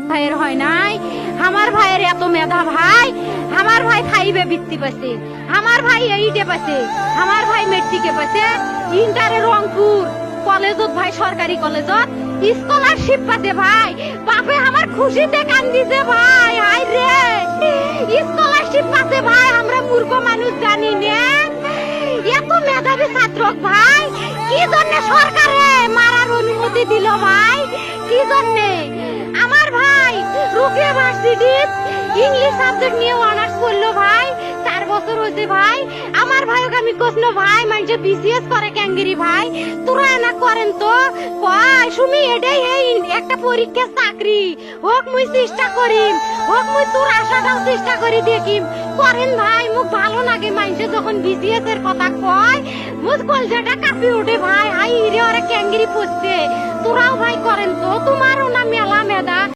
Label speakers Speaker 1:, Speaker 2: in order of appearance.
Speaker 1: ভাইয়ের হয় নাই, আমার ভাইয়ের এত মেধা ভাই, আমার ভাই ফাইভে বৃত্তি পাচ্ছে, আমার ভাই এইটে পাচ্ছে, আমার ভাই মেট্রিকে পাচ্ছে, ইন্টারে রংপুর কলেজত ভাই সরকারি কলেজত স্কলারশিপ পাচ্ছে ভাই, বাপে আমার খুশিতে কান্দিছে ভাই, হাই রে স্কলারশিপ পাচ্ছে ভাই, আমরা মূর্খ মানুষ জানি না এত মেধাবী ছাত্র ভাই, কি জন্য সরকারে মারার অনুমতি দিল ভাই, কি জন্য? আমার ভাই রুকিয়া ভার্সিটি ইংলিশ সাবজেক্ট নিয়ে অনার্স করলো ভাই, 4 বছর হয়েছে ভাই, আমার ভাইকে আমি কইল ভাই মানে বিসিএস করে ক্যাঙ্গেরি ভাই, তোরা না করেন তো কয় সুমি এটাই এই একটা পরীক্ষা চাকরি হোক মুই চেষ্টা করিম, হোক মুই তোর আশাটাও চেষ্টা করি দেখিম, করেন ভাই মুখ ভালো লাগে মানুষে যখন বিসিএস এর কথা কয়, মুখ কলজাটা কাঁপি ওঠে ভাই, হাই রে ওরা ক্যাঙ্গেরি পড়ছে, তোরাও ভাই করেন তো, তোমারও না মেলা মেধা।